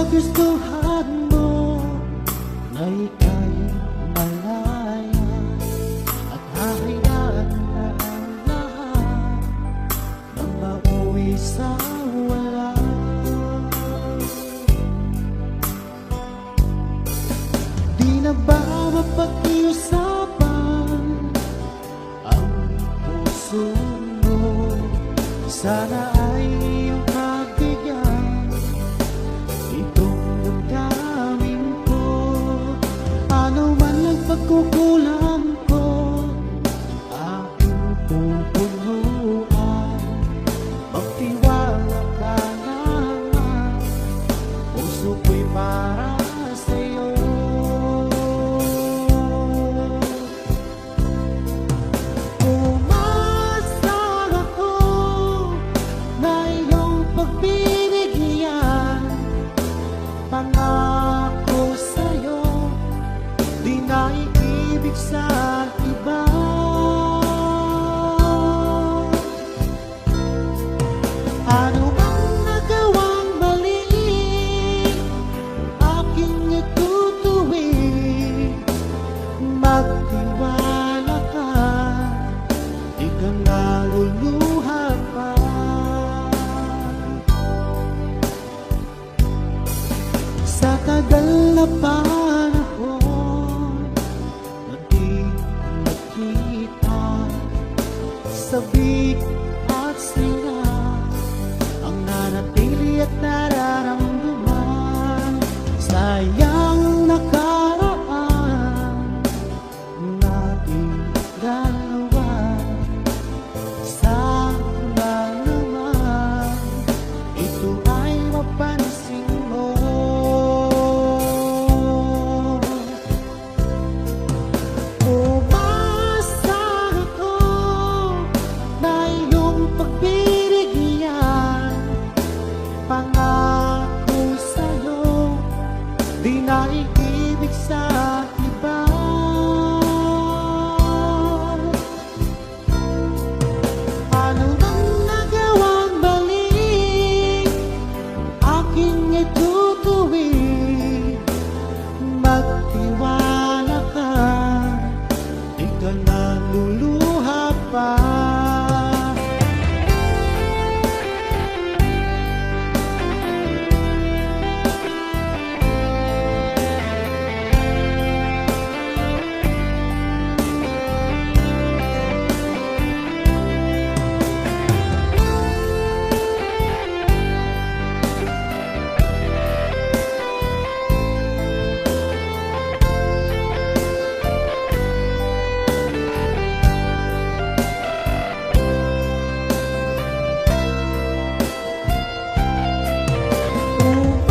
kagustuhan mo na ika'y malaya at hahayaan na ang lahat ng mauwi sa wala. Di na ba mapag-iusapan ang puso mo? Sana ay iyong pagbigyan itong damdamin ko. Ano man ang pagkukulang ko, aking pupunuan. Magtiwala ka naman, puso ko'y para sa'yo. Umasang ako na iyong pagbibigyan. Pangako sa'yo, di na iibig sa iba. Ano bang nagawang mali, aking itutuwid. Magtiwala ka, di ka naluluha pa. Sa tagal na panahon na di nakita, sabik at saya ang nanatili at nararamdaman. Sayang nakaraan nating dalawa. Sana naman ito ay mapansin mo. Umasang ako na iyong pagbibigyan. Pangako sa'yo, di na iibig sa iba. Ano bang nagawang mali, aking itutuwid. Magtiwala ka, di ka naluluha pa.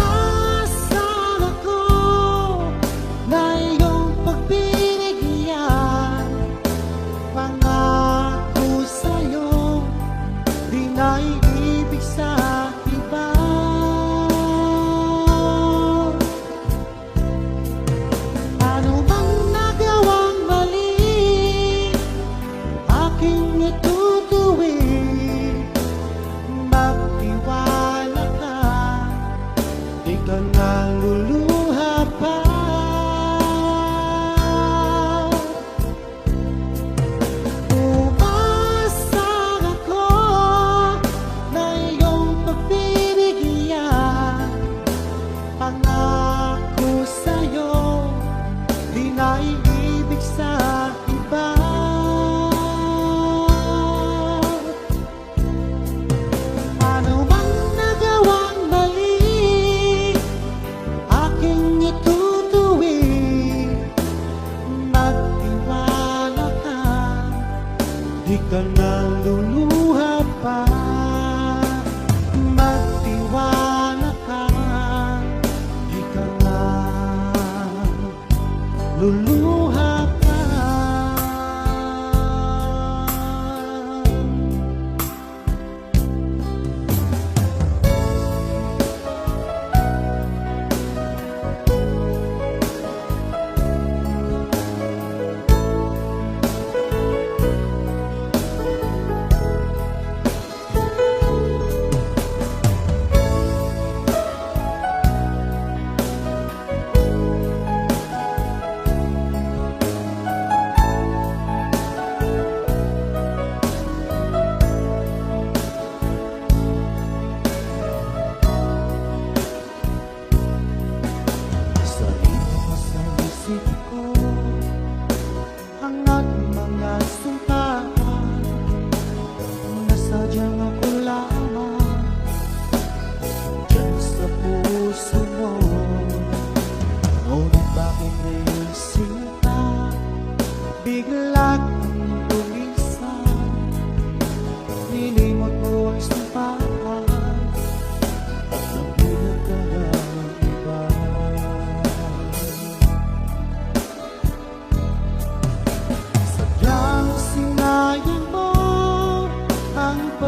Umasang ako na iyong pagbibigyan. Pangako sa'yo, di na iibig sa iba. Ano bang nagawang mali, aking itutuwid. Magtiwala ka, di ka naluluha pa. Umasang ako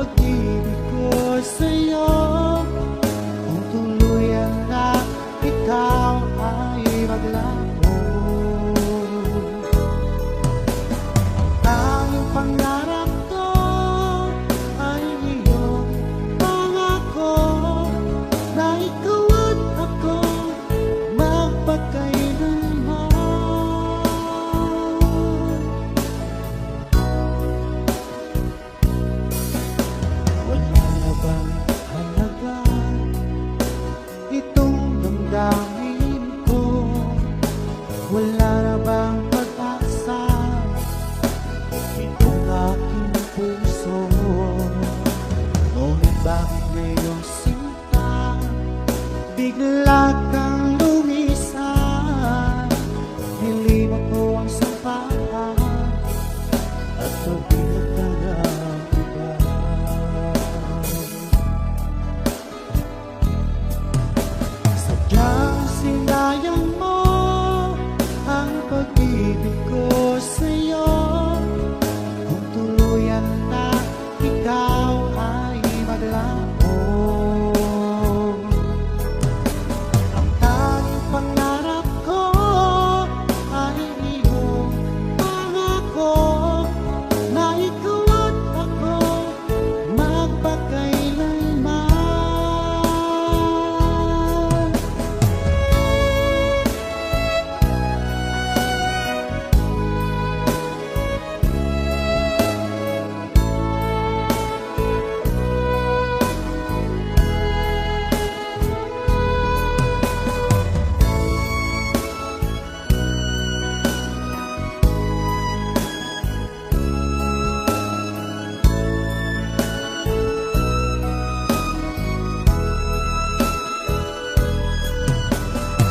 pag-ibig ko sa'yo. Kung tuluyan na ikaw ay maglaho, ang tanging pangarap ko ay iyong pangako na ikaw at ako magpakailanman. Wala na bang halaga itong damdamin ko? Wala na bang pag-asa itong aking puso? Ngunit bakit ngayong sinta bigla kang lumisan? Nilimot ko ang sampahan at pagbilag ka ng iba. Sadyang sinayang mo ang pag-ibig ko sa'yo. Kung tuluyan na ikaw ay maglaho, ang tanging pangarap ko ay iyong pangako na ikaw at ako magpakailanman.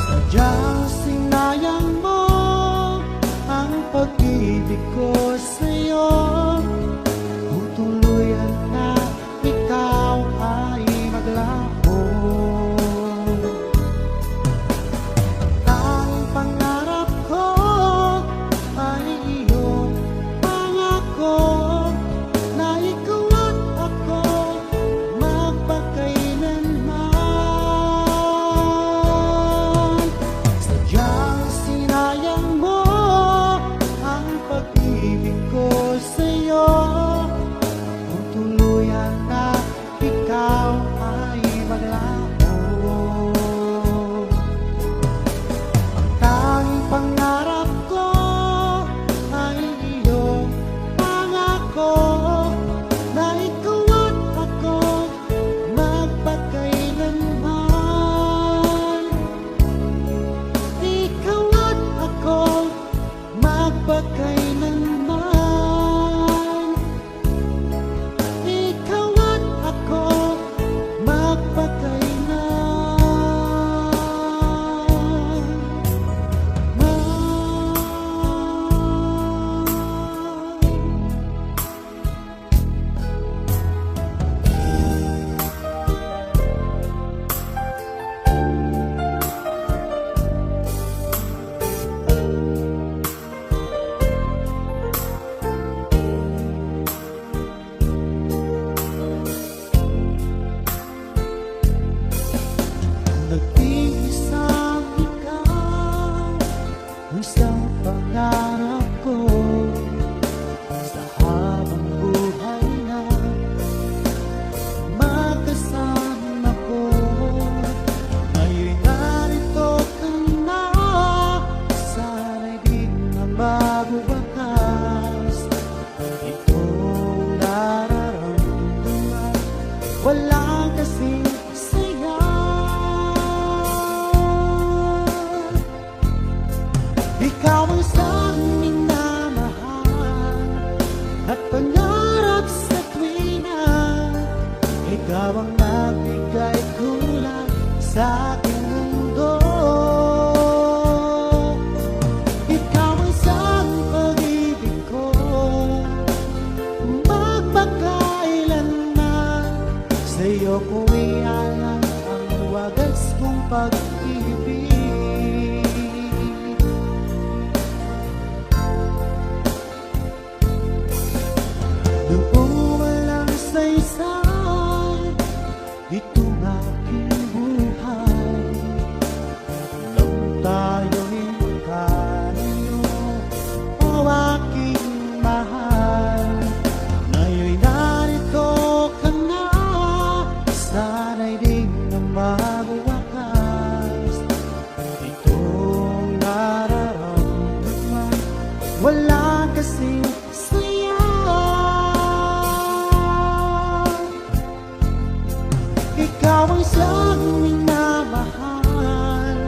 Sadyang sinayang mo ang pag-ibig ko sa'yo. Kung tuluyan na ikaw ay maglaho, ang tanging pangarap ko ay iyong pangako na ikaw at ako magpakailanman. Sadyang sinayang mo ang pag-ibig ko sa'yo. Kung tuluyan na ikaw ay maglaho, ang tanging pangarap ko ay iyong pangako na ikaw at ako magpakailanman. Ikaw at ako magpakailanman. Ikaw at ako nag-iisang ikaw, isang pangarap ko sa habang buhay na magkasama ko. Ngayon narito ka na, sana'y di na mabubakas itong nararamdaman. Walang kasing saya, ikaw ang siyang minamahal at pangarap sa tuwina. Ikaw ang nagbigay kulay sa aking mundo. Ikaw ang siyang pag-ibig ko magpakailanman. Sa'yo ko ialang ang wagas kong pag-ibig. Doon walang saysay Ikaw ang siyang minamahal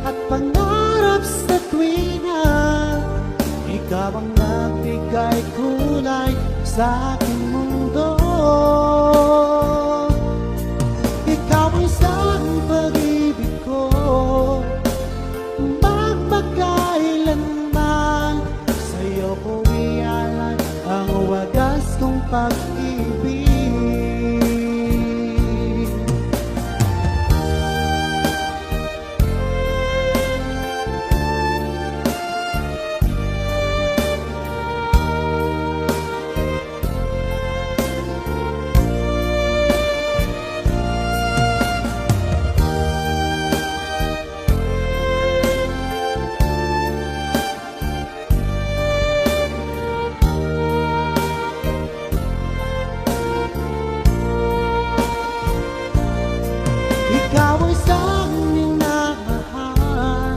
at pangarap sa tuwina. Ikaw ang nagbigay kulay sa aking mundo. Ikaw ang siyang pag-ibig ko, magpakailanman. Sa'yo ko ialay ang wagas kong pag-ibig. Ikaw ang siyang minamahal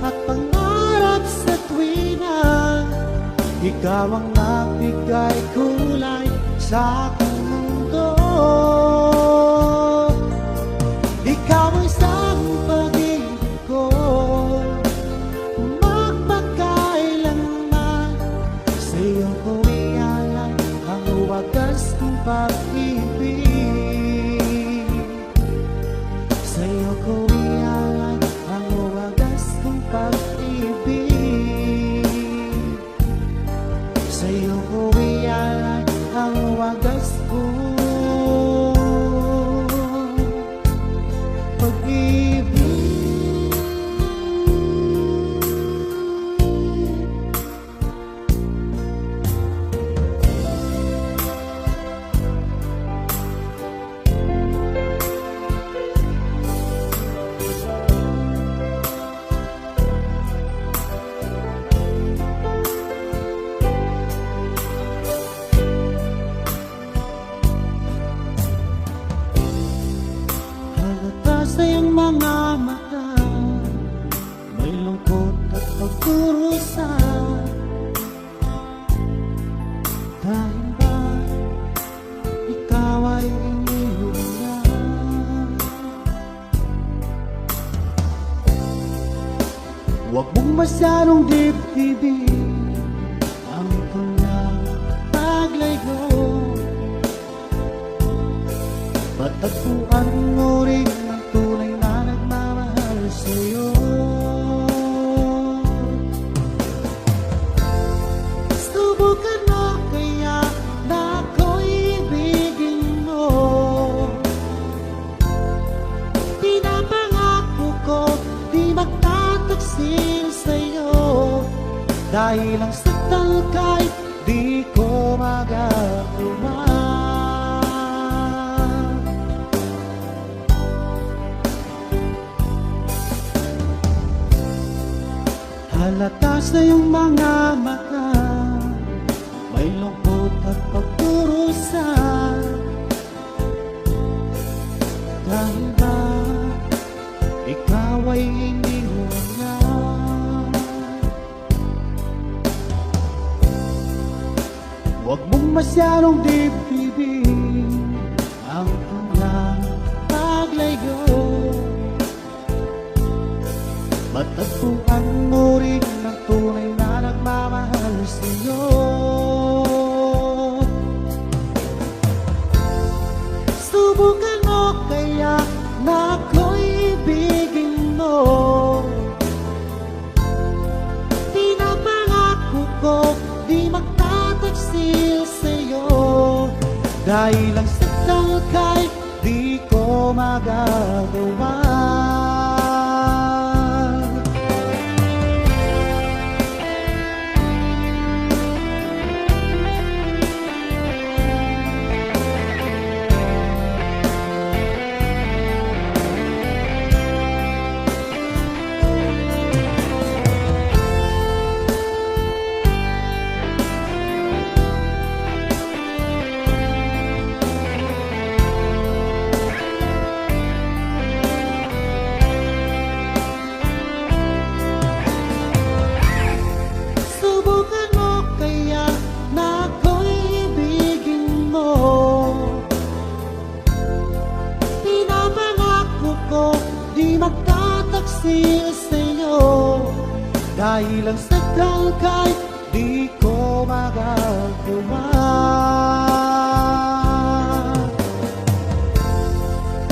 at pangarap sa tuwina. Ikaw ang nagbigay kulay sa aking mundo. Ikaw ang siyang pag-ibig ko, magpakailanman. Sa'yo ko ialay ang wagas kong pag-ibig. Sa'yo ko ialay ang wagas kong pag-ibig. Sa'yo ko ialay ang wagas kong pag-ibig. Halata sa iyong mga mata, may lungkot at pagkurusa. Dahil ba ikaw ay iniwan na? Huwag mong masyadong dibdibin ang kanyang paglayo. Matagpuan mo rin ang tunay na nagmamahal sa'yo. Subukan mo kaya na ako'y ibigin mo. Pinapangako ko di magtataksil sa'yo, dahil ang saktan kahit di ko magagawa. Halata sa iyong mga mata, may lungkot at pagkurusa. Dahil ba ikaw ay iniwan na? Huwag mong masyadong dibdibin ang kanyang paglayo. Matagpuan mo rin ang tunay na nagmamahal sa'yo. Subukan mo kaya na ako'y ibigin mo. Pinapangako ko di magtataksil sa'yo, dahil ang saktan kahit di ko magagawa. magtataksil sa'yo. Dahil ang sakal kay di ko magagawa.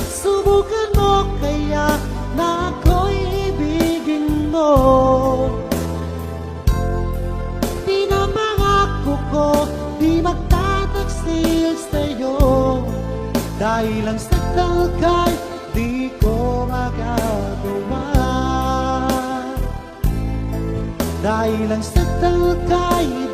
Subukan mo kaya na ako'y ibigin mo. Pinamangako ko di magtataksil sa'yo. Dahil ang sakal kay di ko magagawa. Dahil ang sakal kay